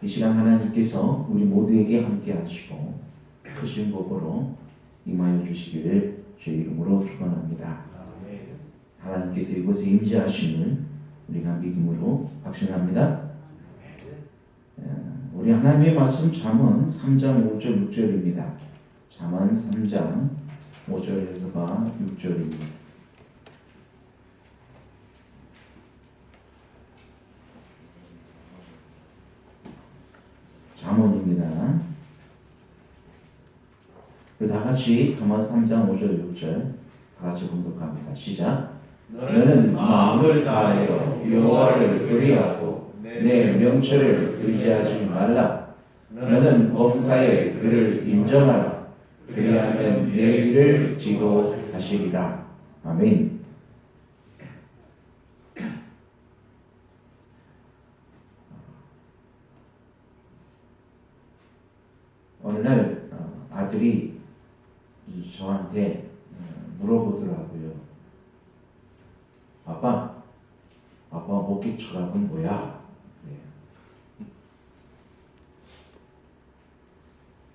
이 시간 하나님께서 우리 모두에게 함께 하시고 크신 복으로 임하여 주시기를 주의 이름으로 축원합니다. 하나님께서 이곳에 임재하시는 우리가 믿음으로 확신합니다. 우리 하나님의 말씀 잠언 3장 5절 6절입니다. 잠언 3장 5절에서가 6절입니다. 잠언입니다. 다 같이 잠언 3장 5절 6절 다 같이 봉독합니다. 시작. 너는 마음을 다하여 여호와를 의뢰하고 내 명철을 의지하지 말라. 너는 범사에 그를 인정하라. 그리하면 내 길을 지도하시리라. 아멘. 어느 날 아들이 저한테 물어보더라고요. 아빠 목회 철학은 뭐야?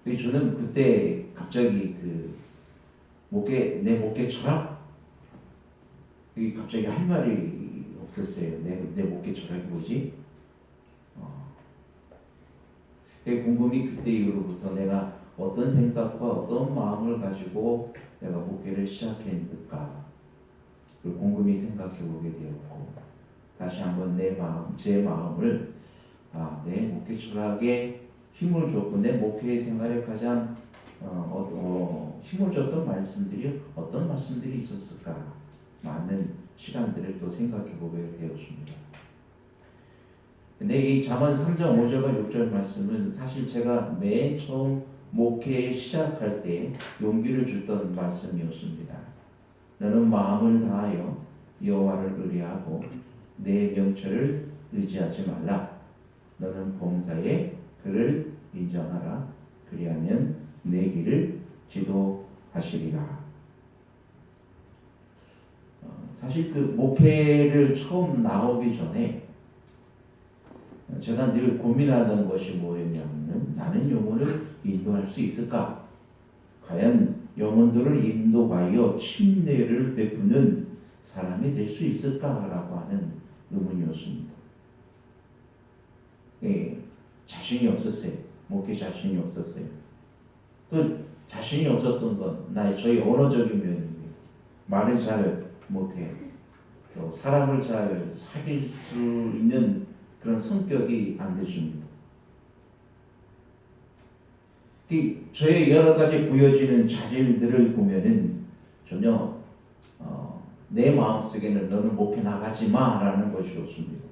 네. 저는 그때 갑자기 내 목회 철학? 갑자기 할 말이 없었어요. 내 목회 철학이 뭐지? 궁금이 그때 이후로부터 내가 어떤 생각과 어떤 마음을 가지고 내가 목회를 시작했는가 그걸 곰곰이 생각해 보게 되었고 다시 한번 제 마음을 내 목회 철학에 힘을 줬고 내 목회 생활에 가장 힘을 줬던 말씀들이 어떤 말씀들이 있었을까 많은 시간들을 또 생각해 보게 되었습니다. 근데 이 잠언 3장 5절과 6절 말씀은 사실 제가 맨 처음 목회 시작할 때 용기를 줬던 말씀이었습니다. 너는 마음을 다하여 여호와를 의뢰하고 내 명철을 의지하지 말라. 너는 범사에 그를 인정하라. 그리하면 내 길을 지도하시리라. 사실 목회를 처음 나오기 전에 제가 늘 고민하던 것이 뭐였냐면 나는 영혼을 인도할 수 있을까? 과연 영혼들을 인도하여 침례를 베푸는 사람이 될 수 있을까라고 하는 의문이었습니다. 자신이 없었어요. 목회 자신이 없었어요. 또 자신이 없었던 건 저희 언어적인 면입니다. 말을 잘 못해요. 또 사람을 잘 사귈 수 있는 그런 성격이 안 되십니다. 저의 여러 가지 보여지는 자질들을 보면은 전혀 내 마음속에는 너는 목회 나가지 마라는 것이 없습니다.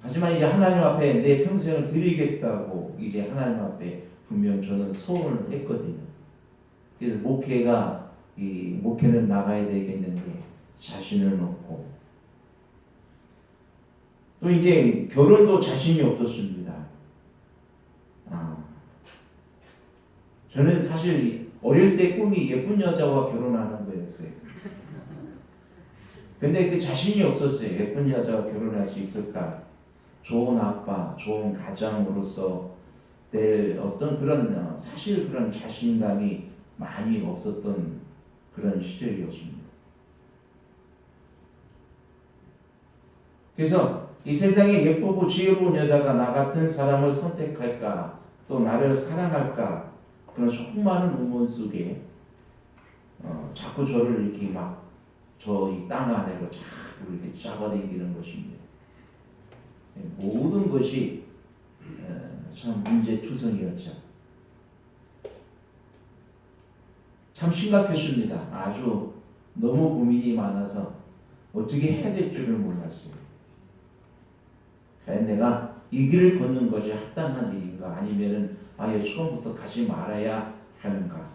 하지만 이제 하나님 앞에 내 평생을 드리겠다고 이제 하나님 앞에 분명 저는 소원을 했거든요. 그래서 목회는 나가야 되겠는데 자신은 없고 또 이제 결혼도 자신이 없었습니다. 저는 사실 어릴 때 꿈이 예쁜 여자와 결혼하는 거였어요. 근데 자신이 없었어요. 예쁜 여자와 결혼할 수 있을까? 좋은 아빠, 좋은 가장으로서 될 어떤 그런 사실 그런 자신감이 많이 없었던 그런 시절이었습니다. 그래서 이 세상에 예쁘고 지혜로운 여자가 나 같은 사람을 선택할까 또 나를 사랑할까 그런 수많은 의문 속에 자꾸 저를 이렇게 저 이 땅 안으로 자꾸 이렇게 잡아당기는 것입니다. 모든 것이 참 문제투성이었죠. 참 심각했습니다. 아주 너무 고민이 많아서 어떻게 해야 될 줄을 몰랐어요. 과연 내가 이 길을 걷는 것이 합당한 일인가 아니면은 처음부터 가지 말아야 하는가.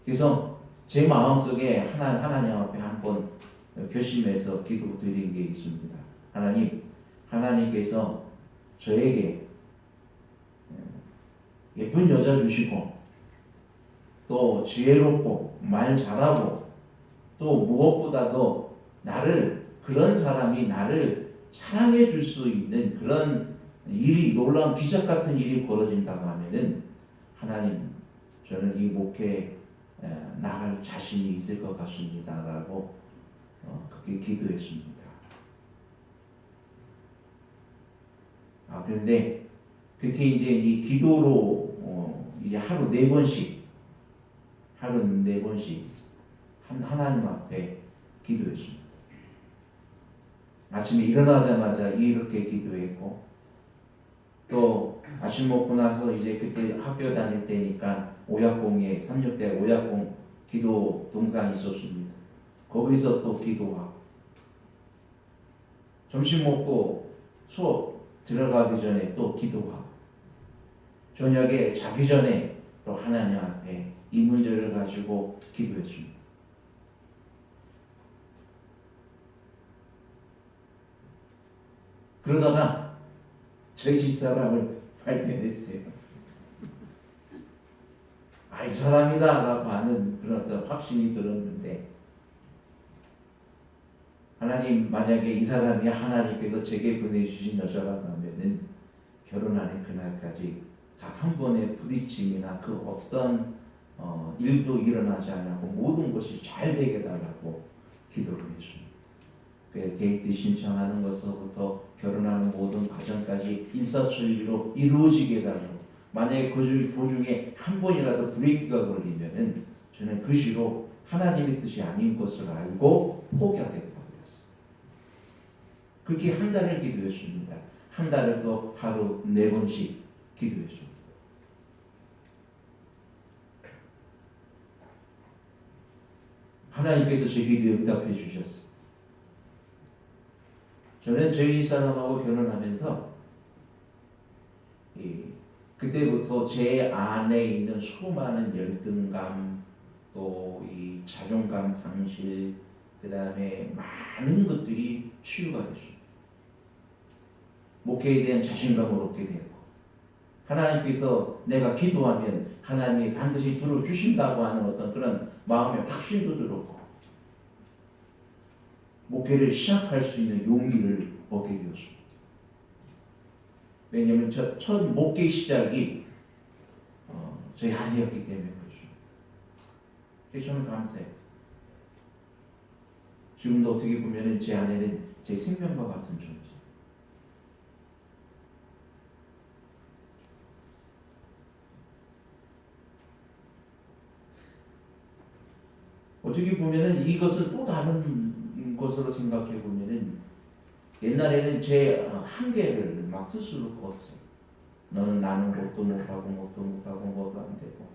그래서 제 마음속에 하나님 앞에 한번 결심해서 기도드린 게 있습니다. 하나님께서 저에게 예쁜 여자 주시고 또 지혜롭고 말 잘하고 또 무엇보다도 그런 사람이 나를 사랑해 줄 수 있는 그런 일이, 놀라운 기적 같은 일이 벌어진다고 하면은 하나님, 저는 이 목회에 나갈 자신이 있을 것 같습니다라고 그렇게 기도했습니다. 그런데 그렇게 이제 이 기도로 이제 하루 4번씩 하나님 앞에 기도했습니다. 아침에 일어나자마자 이렇게 기도했고, 또 아침 먹고 나서 이제 그때 학교 다닐 때니까 오약봉에 36대 오약봉 기도 동산이 있었습니다. 거기서 또 기도하고, 점심 먹고 수업 들어가기 전에 또 기도하고, 저녁에 자기 전에 또 하나님 앞에 이 문제를 가지고 기도했습니다. 그러다가 저희 집사람을 발견했어요. 이 사람이다라고 하는 그런 어떤 확신이 들었는데, 하나님, 만약에 이 사람이 하나님께서 제게 보내주신 여자라고 하면은 결혼하는 그날까지 단 한 번의 부딪힘이나 그 어떤 일도 일어나지 않고 모든 것이 잘 되게 해달라고 기도를 했습니다. 데이트 신청하는 것부터 결혼하는 모든 과정까지 일사천리로 이루어지게 해달라고. 만약에 그 중에 한 번이라도 브레이크가 걸리면은 저는 그 시로 하나님의 뜻이 아닌 것을 알고 포기하겠다고 했어요. 그렇게 한 달을 기도했습니다. 한 달을 또 하루 4번씩 기도했습니다. 하나님께서 제 기도에 응답해 주셨어요. 저는 저희 사람하고 결혼하면서 그때부터 제 안에 있는 수많은 열등감, 또 이 자존감 상실, 그 다음에 많은 것들이 치유가 됐습니다. 목회에 대한 자신감을 얻게 되고, 하나님께서 내가 기도하면 하나님이 반드시 들어주신다고 하는 어떤 그런 마음의 확신도 들었고, 목회를 시작할 수 있는 용기를 얻게 되었습니다. 왜냐하면 첫 목회 시작이 저희 아내였기 때문에 그렇습니다. 그래서 저는 감사해요. 지금도 어떻게 보면 제 아내는 제 생명과 같은 존재. 어떻게 보면 이것을 또 다른 것으로 생각해 보면, 옛날에는 제 한계를 막 스스로 그었어요. 나는 것도 못하고 뭐도 안 되고.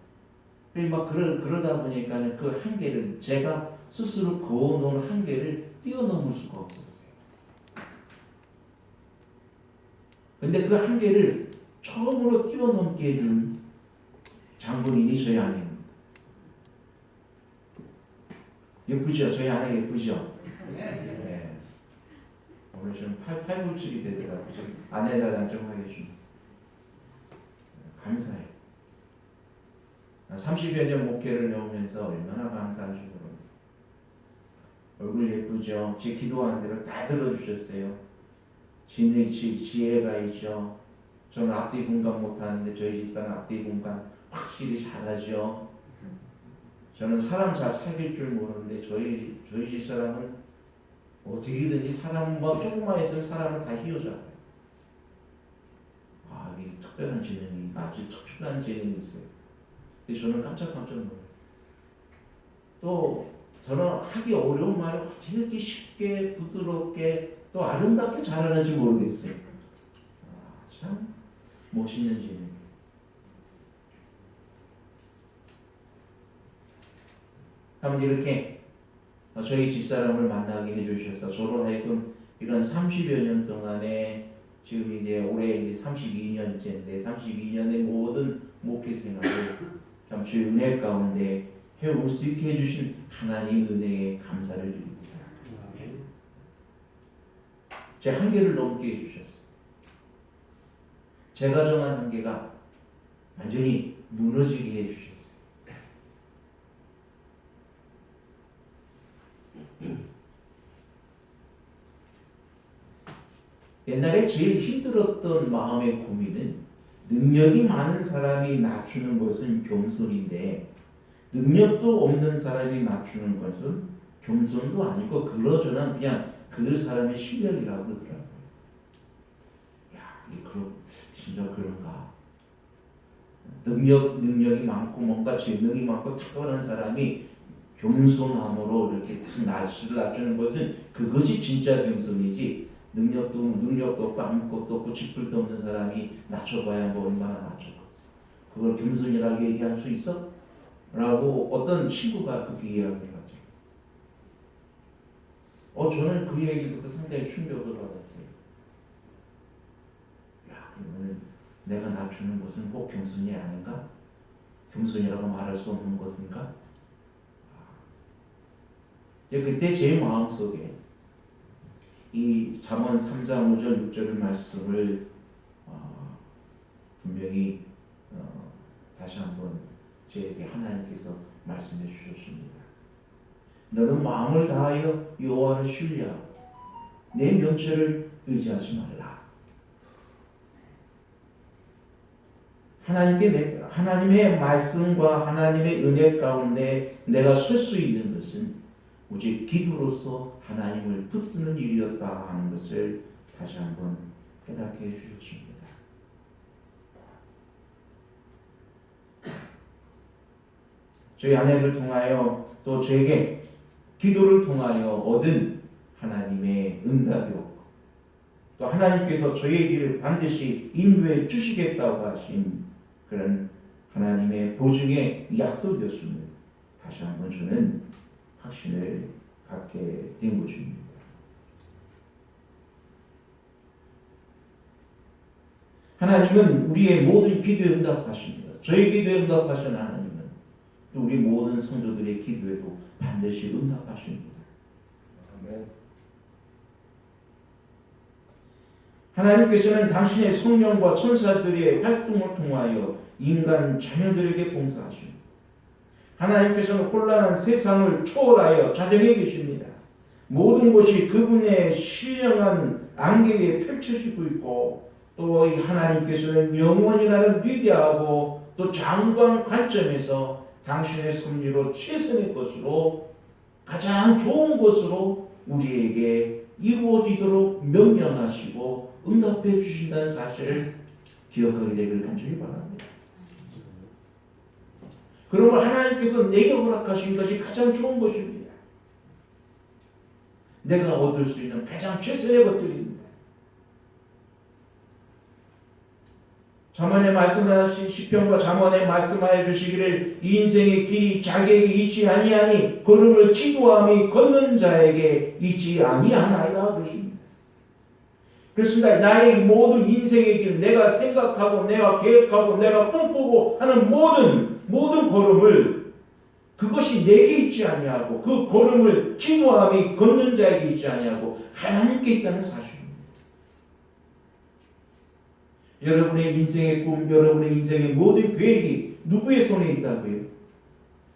막 그러다 보니까 그 한계를, 제가 스스로 그어놓은 한계를 뛰어넘을 수가 없었어요. 근데 그 한계를 처음으로 뛰어넘게 해준 장본인이 저희 아내입니다. 예쁘죠? 저희 아내 예쁘죠? 네. 오늘 좀 팔불출이 되더라고요. 좀 아내 자랑 좀 하겠습니다. 감사해요. 30여 년 목회를 해오면서 얼마나 감사한지 모릅니다. 얼굴 예쁘죠? 제 기도하는 대로 다 들어주셨어요. 지혜가 있죠. 저는 앞뒤 분간 못하는데 저희 집사는 앞뒤 분간 확실히 잘하죠. 저는 사람 잘 사귈 줄 모르는데 저희 집사람은 어떻게든지 사람 조금만 있으면 사람을 다 휘어잡아요. 이게 특별한 재능이, 아주 특별한 재능이 있어요. 그래서 저는 깜짝깜짝 놀라요. 또 저는 하기 어려운 말을 어떻게 이렇게 쉽게 부드럽게 또 아름답게 잘하는지 모르겠어요. 참 멋있는 재능. 한번 이렇게 저희 집사람을 만나게 해주셔서 저로 하여금 이런 30여 년 동안에, 지금 이제 올해 이제 32년째인데 32년의 모든 목회 생활을 참 주의 은혜 가운데 해올 수 있게 해주신 하나님 은혜에 감사를 드립니다. 제 한계를 넘게 해주셨어요. 제가 정한 한계가 완전히 무너지게 해주셨어요. 옛날에 제일 힘들었던 마음의 고민은 능력이 많은 사람이 낮추는 것은 겸손인데 능력도 없는 사람이 낮추는 것은 겸손도 아니고 그러저나 그냥 그 사람의 실력이라고 그러더라고요. 야, 이게 진짜 그런가? 능력이 많고 뭔가 재능이 많고 탁월한 사람이 겸손함으로 이렇게 낮추는 것은 그것이 진짜 겸손이지. 능력도 없고 아무것도 없고 지풀도 없는 사람이 낮춰봐야 뭐 얼마나 낮춰봤어. 그걸 겸손이라고 얘기할 수 있어? 라고 어떤 친구가 그렇게 이야기를 하죠. 저는 그 얘기 듣고 상당히 충격을 받았어요. 야, 그러면 내가 낮추는 것은 꼭 겸손이 아닌가? 겸손이라고 말할 수 없는 것인가? 그때 제 마음속에 이 잠언 3장 5절 6절 말씀을 분명히 다시 한번 저에게 하나님께서 말씀해 주셨습니다. 너는 마음을 다하여 여호와를 신뢰하고 내 명철을 의지하지 말라. 하나님의 말씀과 하나님의 은혜 가운데 내가 설 수 있는 것은 오직 기도로서 하나님을 붙드는 일이었다 하는 것을 다시 한번 깨닫게 해주셨습니다. 저희 아내를 통하여 또 저에게 기도를 통하여 얻은 하나님의 응답이었고 또 하나님께서 저에게 반드시 인도해 주시겠다고 하신 그런 하나님의 보증의 약속이었습니다. 다시 한번 저는 확신을 갖게 된 것입니다. 하나님은 우리의 모든 기도에 응답하십니다. 저의 기도에 응답하시는 하나님은 또 우리 모든 성도들의 기도에도 반드시 응답하십니다. 아멘. 하나님께서는 당신의 성령과 천사들의 활동을 통하여 인간 자녀들에게 봉사하십니다. 하나님께서는 혼란한 세상을 초월하여 자정해 계십니다. 모든 것이 그분의 신령한 안개에 펼쳐지고 있고 또 하나님께서는 영원이라는 위대하고 또 장관 관점에서 당신의 섭리로 최선의 것으로 가장 좋은 것으로 우리에게 이루어지도록 명령하시고 응답해 주신다는 사실을 기억하게 되기를 간절히 바랍니다. 그러면 하나님께서 내게 허락하신 것이 가장 좋은 것입니다. 내가 얻을 수 있는 가장 최선의 것들입니다. 잠언에 말씀하신 시편과 잠언에 말씀하여 주시기를 인생의 길이 자기에게 있지 아니하니 걸음을 지도함이 걷는 자에게 있지 아니하나이다 그러십니다. 그렇습니다. 나의 모든 인생의 길, 내가 생각하고 내가 계획하고 내가 꿈꾸고 하는 모든 걸음을 그것이 내게 있지 아니하고 그 걸음을 지도함이 걷는 자에게 있지 아니하고 하나님께 있다는 사실입니다. 여러분의 인생의 꿈, 여러분의 인생의 모든 계획이 누구의 손에 있다고요?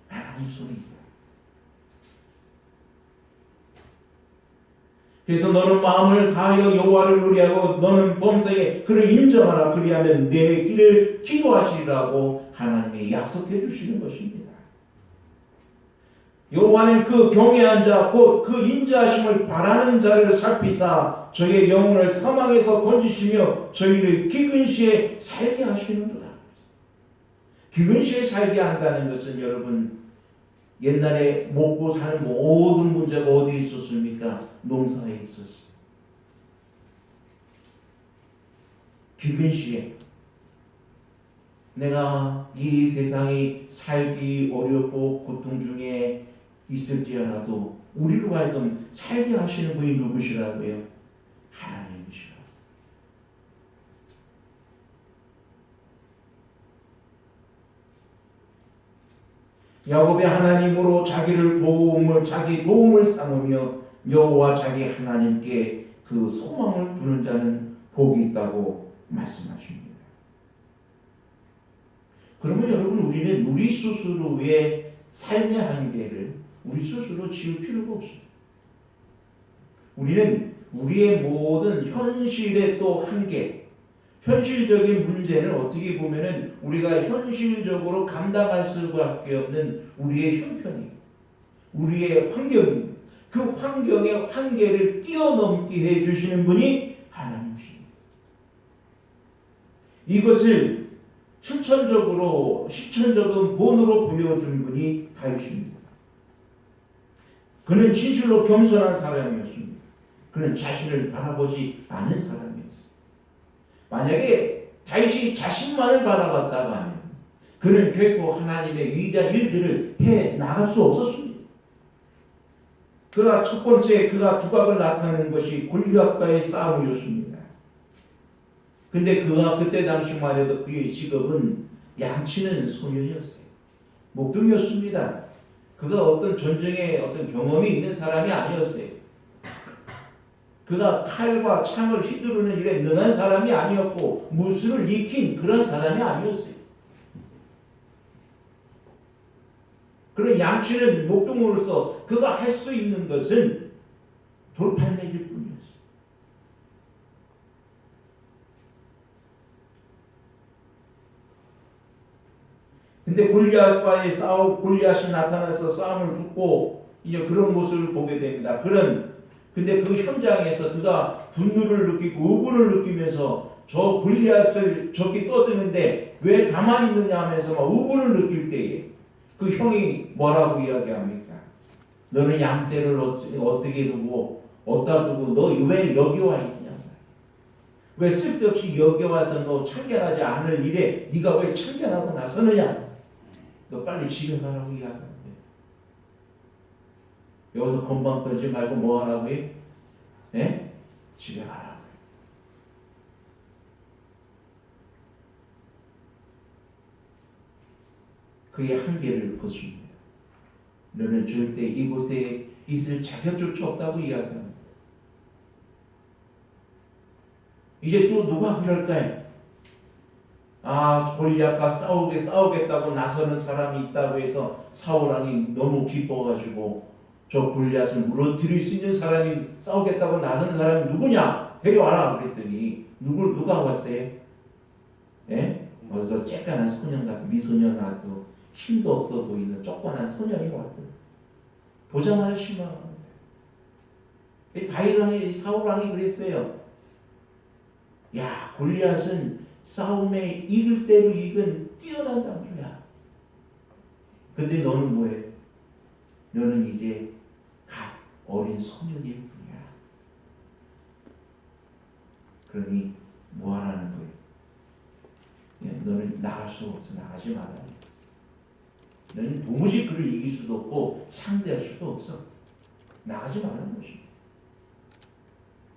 하나님 손에 있다. 그래서 너는 마음을 다하여 여호와를 의뢰하고 너는 범사에 그를 인정하라. 그리하면 내 길을 기도하시리라고 하나님이 약속해 주시는 것입니다. 여호와는 그 경외한 자 곧 그 인자하심을 바라는 자를 살피사 저의 영혼을 사망에서 건지시며 저희를 기근시에 살게 하시는도다. 기근시에 살게 한다는 것은 여러분 옛날에 먹고 사는 모든 문제가 어디에 있었습니까? 농사에 있었어요. 기근시에 내가 이 세상이 살기 어렵고 고통 중에 있을지라도 우리로 하여금 살게 하시는 분이 누구시라고요? 하나님이시라고. 야곱의 하나님으로 자기 도움을 삼으며 여호와 자기 하나님께 그 소망을 두는 자는 복이 있다고 말씀하십니다. 그러면 여러분 우리는 우리 스스로의 삶의 한계를 우리 스스로 지울 필요가 없습니다. 우리는 우리의 모든 현실의 또 한계, 현실적인 문제는 어떻게 보면은 우리가 현실적으로 감당할 수밖에 없는 우리의 형편이, 우리의 환경입니다. 그 환경의 한계를 뛰어넘게 해주시는 분이 하나님이십니다. 이것을 실천적인 본으로 보여준 분이 다윗입니다. 그는 진실로 겸손한 사람이었습니다. 그는 자신을 바라보지 않은 사람이었습니다. 만약에 다윗이 자신만을 바라봤다고 하면 그는 결코 하나님의 위대한 일들을 해 나갈 수 없었습니다. 그가 첫 번째 그가 두각을 나타낸 것이 골리앗과의 싸움이었습니다. 근데 그가 그때 당시만 해도 그의 직업은 양치는 소년이었어요. 목동이었습니다. 그가 어떤 전쟁에 어떤 경험이 있는 사람이 아니었어요. 그가 칼과 창을 휘두르는 일에 능한 사람이 아니었고 무술을 익힌 그런 사람이 아니었어요. 그런 양치는 목동으로서 그가 할 수 있는 것은 돌팔매일 뿐이었어요. 근데 골리앗이 나타나서 싸움을 붙고 이제 그런 모습을 보게 됩니다. 근데 그 현장에서 그가 분노를 느끼고 의분을 느끼면서 저 골리앗을 저기 떠드는데 왜 가만히 있느냐 하면서 막 의분을 느낄 때에 그 형이 뭐라고 이야기합니까? 너는 양떼를 어떻게 두고 어디다 두고 너 왜 여기 와 있느냐? 왜 쓸데없이 여기 와서 너 참견하지 않을 일에 네가 왜 참견하고 나서느냐? 너 빨리 집에 가라고 이야기합니다. 여기서 건방 떨지 말고 뭐 하라고 해? 예? 집에 가라고. 그의 한계를 벗습니다. 너는 절대 이곳에 있을 자격조차 없다고 이야기합니다. 이제 또 누가 그럴까요? 골리앗과 싸우겠다고 나서는 사람이 있다고 해서 사울왕이 너무 기뻐가지고 저 골리앗을 무너뜨릴 수 있는 사람이 싸우겠다고 나서는 사람이 누구냐? 데려와라 그랬더니 누가 왔어요? 예? 어디서 쬐깐한 소년 같은 미소년 아주 힘도 없어 보이는 조그만한 소년이 왔더니 보자마자 실망합니다. 다윗왕이 사울왕이 그랬어요. 야, 골리앗은 싸움에 이길 대로 이긴 뛰어난 장수야. 근데 너는 뭐해? 너는 이제 갓 어린 소년일 뿐이야. 그러니 뭐 하라는 거예요? 너는 나갈 수 없어. 나가지 마라. 너는 도무지 그를 이길 수도 없고 상대할 수도 없어. 나가지 말라는 것입니다.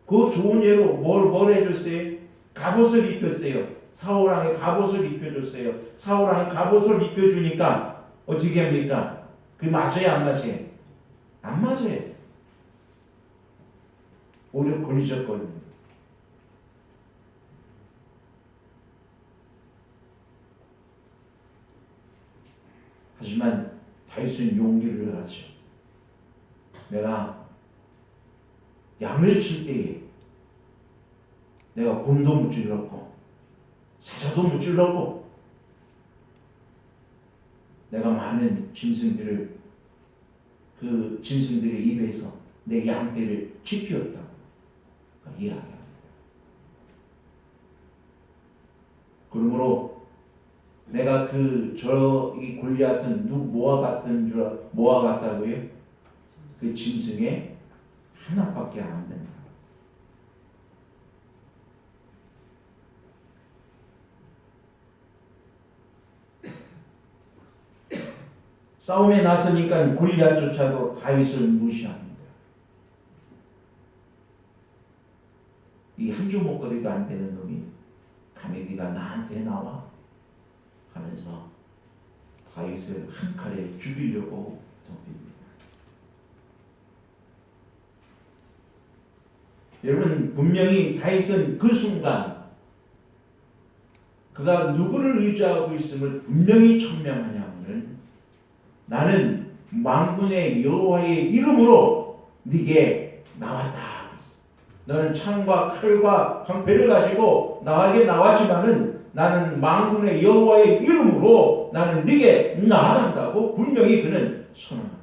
그 좋은 예로 뭘 해줬어요? 갑옷을 입혔어요. 사울왕이 갑옷을 입혀줬어요. 사울왕이 갑옷을 입혀주니까 어떻게 합니까? 그 맞아요, 안 맞아요? 안 맞아요. 오히려 걸리적거립니다. 하지만 다윗은 용기를 하죠. 내가 양을 칠 때에 내가 곰도 무찔렀고 사자도 무찔렀고 내가 많은 짐승들을 그 짐승들의 입에서 내 양떼를 지키었다고 이야기합니다. 그러므로 내가 이 골리앗은 뭐와 같다고요? 그 짐승의 하나밖에 안 된다. 싸움에 나서니까 골리앗조차도 다윗을 무시합니다. 이 한 주먹거리도 안 되는 놈이 감히 네가 나한테 나와 하면서 다윗을 한 칼에 죽이려고 덤빕니다. 여러분, 분명히 다윗은 그 순간 그가 누구를 의지하고 있음을 분명히 천명하냐면 나는 만군의 여호와의 이름으로 네게 나왔다. 너는 창과 칼과 방패를 가지고 나에게 나왔지만은 나는 만군의 여호와의 이름으로 나는 네게 나아간다고 분명히 그는 선언합니다.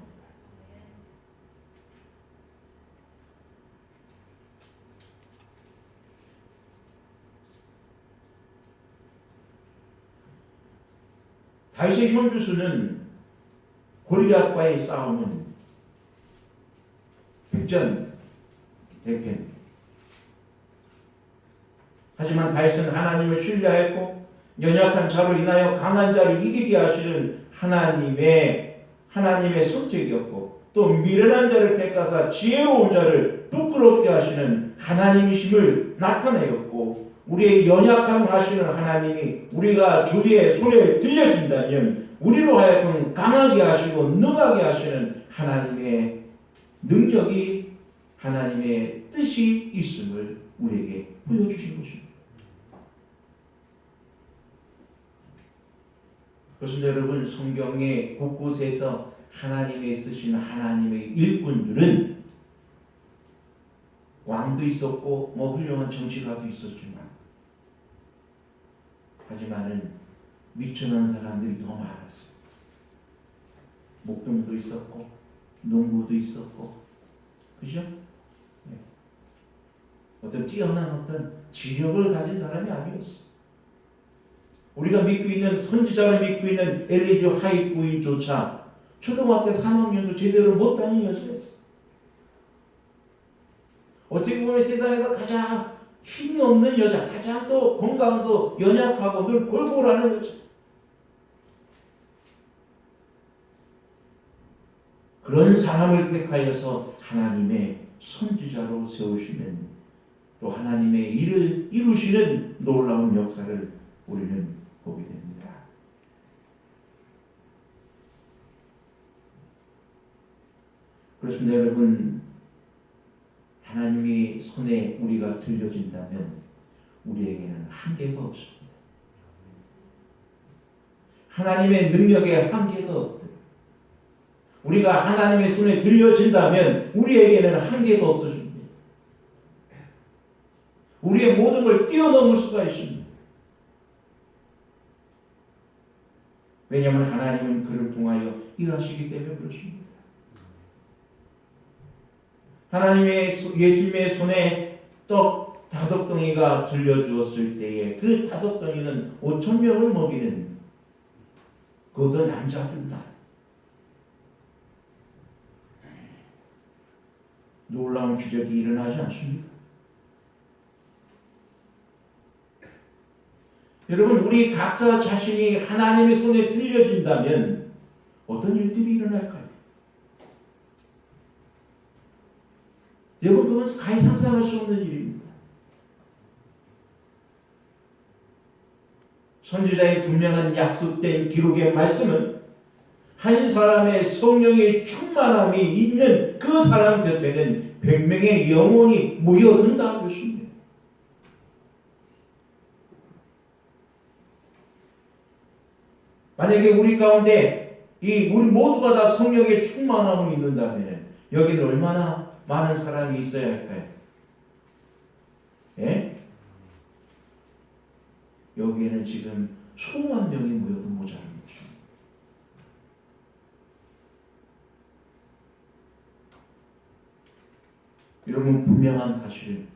다윗의 현주수는 골리앗과의 싸움은 백전백패. 하지만 다윗은 하나님을 신뢰하였고 연약한 자로 인하여 강한 자를 이기게 하시는 하나님의 선택이었고 또 미련한 자를 택하사 지혜로운 자를 부끄럽게 하시는 하나님이심을 나타내었고 우리의 연약함을 아시는 하나님이 우리가 주의 손에 들려진다면 우리로 하여금 강하게 하시고 능하게 하시는 하나님의 능력이 하나님의 뜻이 있음을 우리에게 보여주신 것입니다. 그것은 여러분 성경의 곳곳에서 하나님의 쓰신 하나님의 일꾼들은 왕도 있었고 훌륭한 정치가도 있었지만 하지만은 미천한 사람들이 더 많았어요. 목동도 있었고 농부도 있었고 그죠? 네. 어떤 뛰어난 지력을 가진 사람이 아니었어요. 우리가 믿고 있는 선지자를 믿고 있는 엘리주 하이 부인조차 초등학교 3학년도 제대로 못 다니는 여자였어요. 어떻게 보면 세상에서 가장 힘이 없는 여자, 가장 또 건강도 연약하고 늘 골골하는 여자. 그런 사람을 택하여서 하나님의 선지자로 세우시는 또 하나님의 일을 이루시는 놀라운 역사를 우리는 보게 됩니다. 그렇습니다. 여러분, 하나님의 손에 우리가 들려진다면 우리에게는 한계가 없습니다. 하나님의 능력에 한계가 없다. 우리가 하나님의 손에 들려진다면 우리에게는 한계가 없어집니다. 우리의 모든 걸 뛰어넘을 수가 있습니다. 왜냐하면 하나님은 그를 통하여 일하시기 때문에 그렇습니다. 예수님의 손에 떡 5덩이가 들려주었을 때에 그 5덩이는 5,000명을 먹이는 그것도 남자들다. 놀라운 기적이 일어나지 않습니까? 여러분, 우리 각자 자신이 하나님의 손에 들려진다면 어떤 일들이 일어날까요? 여러분, 그건 가히 상상할 수 없는 일입니다. 선지자의 분명한 약속된 기록의 말씀은 한 사람의 성령의 충만함이 있는 그 사람 곁에는 100명의 영혼이 모여든다는 것입니다. 만약에 우리 가운데 우리 모두가 다 성령의 충만함을 입는다면 여기는 얼마나 많은 사람이 있어야 할까요? 예? 여기에는 지금 수만 명이 모여도 모자란 것입니다. 여러분, 분명한 사실,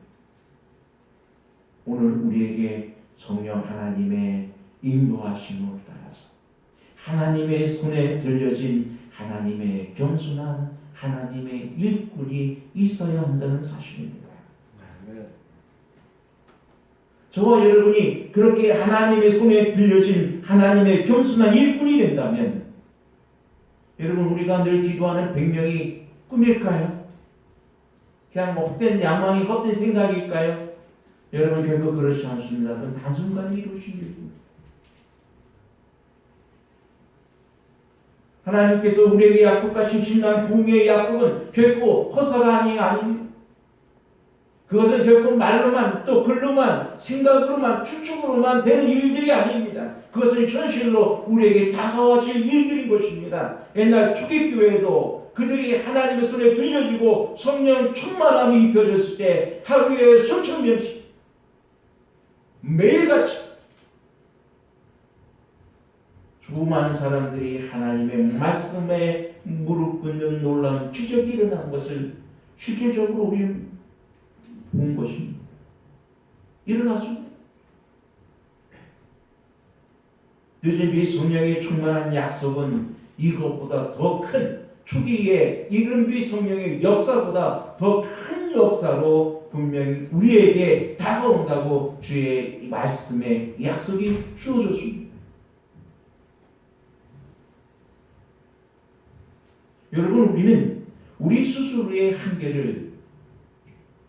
오늘 우리에게 성령 하나님의 인도하심을 따라서 하나님의 손에 들려진 하나님의 겸손한 하나님의 일꾼이 있어야 한다는 사실입니다. 저와 여러분이 그렇게 하나님의 손에 들려진 하나님의 겸손한 일꾼이 된다면 여러분, 우리가 늘 기도하는 100명이 꿈일까요? 그냥 헛된 야망이 헛된 생각일까요? 여러분, 결코 그렇지 않습니다. 그건 단순간에 이루어진 일입니다. 하나님께서 우리에게 약속하신 신랑 부흥의 약속은 결코 허사가 아닙니다. 그것은 결코 말로만 또 글로만 생각으로만 추측으로만 되는 일들이 아닙니다. 그것은 현실로 우리에게 다가와질 일들인 것입니다. 옛날 초기교회에도 그들이 하나님의 손에 들려지고 성령 충만함이 입혀졌을 때 하루에 수천 명씩 매일같이 수많은 사람들이 하나님의 말씀에 무릎 꿇는 놀라운 기적이 일어난 것을 실질적으로 우리는 본 것입니다. 일어났습니다. 요즘 이 성령의 충만한 약속은 이것보다 더 큰 초기에 이른비 성령의 역사보다 더 큰 역사로 분명히 우리에게 다가온다고 주의 말씀에 약속이 주어졌습니다. 여러분, 우리는 우리 스스로의 한계를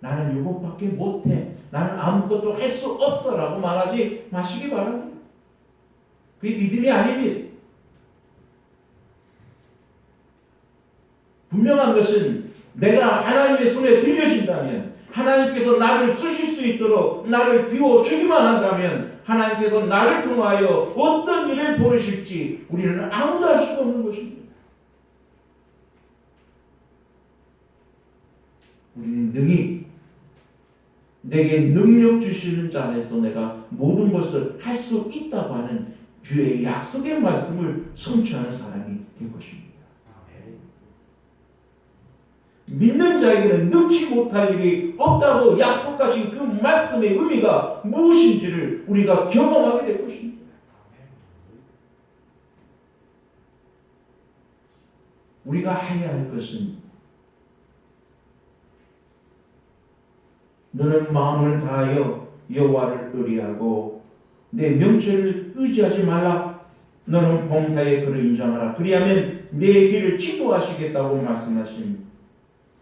나는 이것밖에 못해, 나는 아무것도 할 수 없어 라고 말하지 마시기 바랍니다. 그게 믿음이 아닙니다. 분명한 것은 내가 하나님의 손에 들려진다면, 하나님께서 나를 쓰실 수 있도록 나를 비워주기만 한다면 하나님께서 나를 통하여 어떤 일을 벌이실지 우리는 아무도 알 수가 없는 것입니다. 우리는 능히 내게 능력 주시는 자 안에서 내가 모든 것을 할 수 있다고 하는 주의 약속의 말씀을 성취하는 사람이 될 것입니다. 믿는 자에게는 능치 못할 일이 없다고 약속하신 그 말씀의 의미가 무엇인지를 우리가 경험하게 될 것입니다. 우리가 해야 할 것은 너는 마음을 다하여 여호와를 의뢰하고 내 명철을 의지하지 말라. 너는 범사에 그를 인정하라. 그리하면 내 길을 지도하시겠다고 말씀하신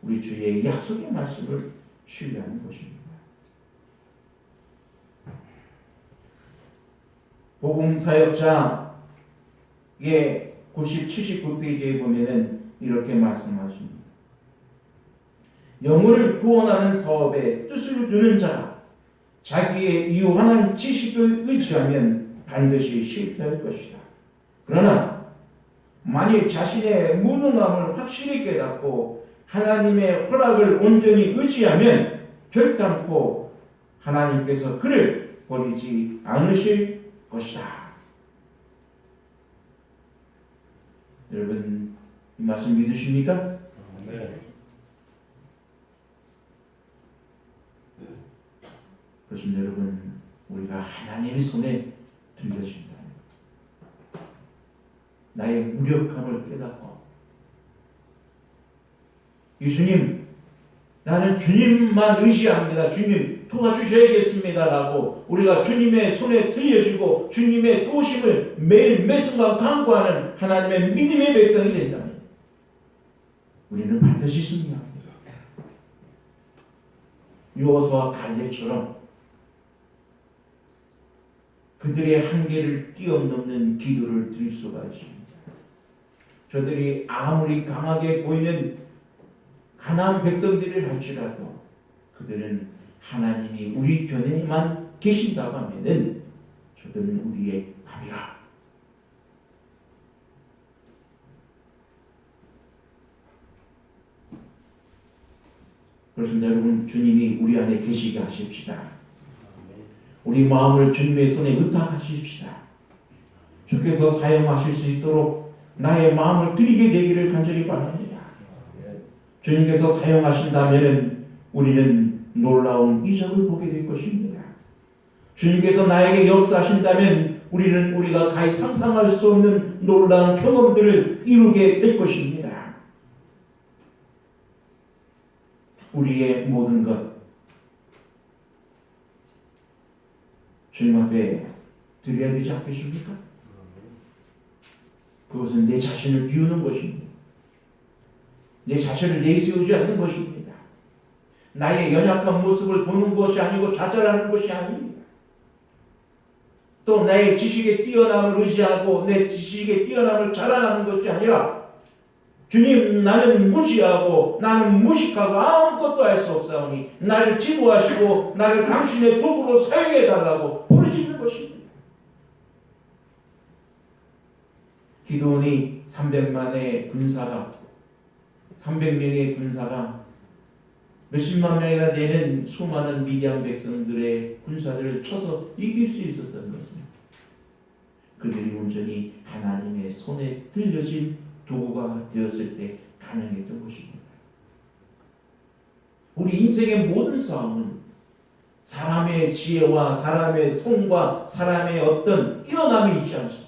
우리 주의 약속의 말씀을 신뢰하는 것입니다. 복음사역자의 79페이지에 보면은 이렇게 말씀하십니다. 영혼을 구원하는 사업에 뜻을 두는 자가 자기의 유한한 지식을 의지하면 반드시 실패할 것이다. 그러나 만일 자신의 무능함을 확실히 깨닫고 하나님의 허락을 온전히 의지하면 결단코 하나님께서 그를 버리지 않으실 것이다. 여러분, 이 말씀 믿으십니까? 네. 그렇습니다. 여러분, 우리가 하나님의 손에 들려진다. 나의 무력함을 깨닫고 예수님, 나는 주님만 의지합니다. 주님 도와주셔야겠습니다 라고 우리가 주님의 손에 들려지고 주님의 도우심을 매일 매순간 간구하는 하나님의 믿음의 백성이 된다면 우리는 반드시 승리합니다. 여호수아와 갈렙처럼 그들의 한계를 뛰어넘는 기도를 드릴 수가 있습니다. 저들이 아무리 강하게 보이는 가나안 백성들을 할지라도 그들은 하나님이 우리 편에만 계신다고 하면은 저들은 우리의 밥이라. 그렇습니다. 여러분, 주님이 우리 안에 계시게 하십시다. 우리 마음을 주님의 손에 의탁하십시다. 주께서 사용하실 수 있도록 나의 마음을 드리게 되기를 간절히 바랍니다. 주님께서 사용하신다면 우리는 놀라운 이적을 보게 될 것입니다. 주님께서 나에게 역사하신다면 우리는 우리가 가히 상상할 수 없는 놀라운 경험들을 이루게 될 것입니다. 우리의 모든 것 주님 앞에 드려야 되지 않겠습니까? 그것은 내 자신을 비우는 것입니다. 내 자신을 내세우지 않는 것입니다. 나의 연약한 모습을 보는 것이 아니고 좌절하는 것이 아닙니다. 또 나의 지식에 뛰어남을 의지하고 내 지식에 뛰어남을 자랑하는 것이 아니라 주님, 나는 무지하고 나는 무식하고 아무것도 할 수 없사오니 나를 지도하시고 나를 당신의 도구로 사용해달라고 부르짖는 것입니다. 기드온이 300만의 군사가 300명의 군사가 몇십만 명이나 되는 수많은 미디안 백성들의 군사들을 쳐서 이길 수 있었던 것은 그들이 온전히 하나님의 손에 들려진 도구가 되었을 때 가능했던 것입니다. 우리 인생의 모든 싸움은 사람의 지혜와 사람의 손과 사람의 어떤 뛰어남이 있지 않습니다.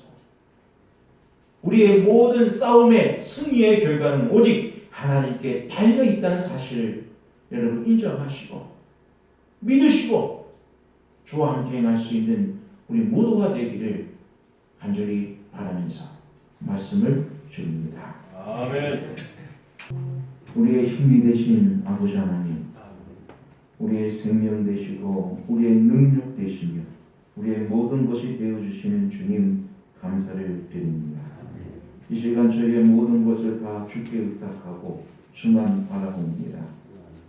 우리의 모든 싸움의 승리의 결과는 오직 하나님께 달려 있다는 사실을 여러분 인정하시고 믿으시고 주와 함께 행할 수 있는 우리 모두가 되기를 간절히 바라면서 말씀을 드립니다. 아멘. 우리의 힘이 되신 아버지 하나님, 우리의 생명 되시고 우리의 능력 되시며 우리의 모든 것이 되어주시는 주님 감사를 드립니다. 이 시간 저희의 모든 것을 다 주께 의탁하고 주만 바라봅니다.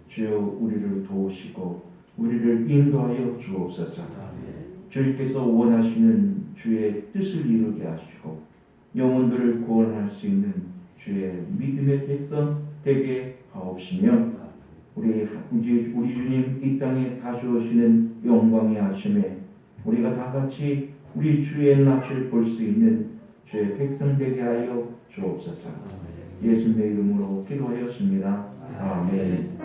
주여 우리를 도우시고 우리를 인도하여 주옵소서. 주님께서 원하시는 주의 뜻을 이루게 하시고 영혼들을 구원할 수 있는 주의 믿음의 백성 되게 하옵시며 우리 주님 이 땅에 가져오시는 영광의 아침에 우리가 다 같이 우리 주의 낯을 볼 수 있는 주의 백성 되게 하여 주옵소서. 예수님의 이름으로 기도하였습니다. 아멘.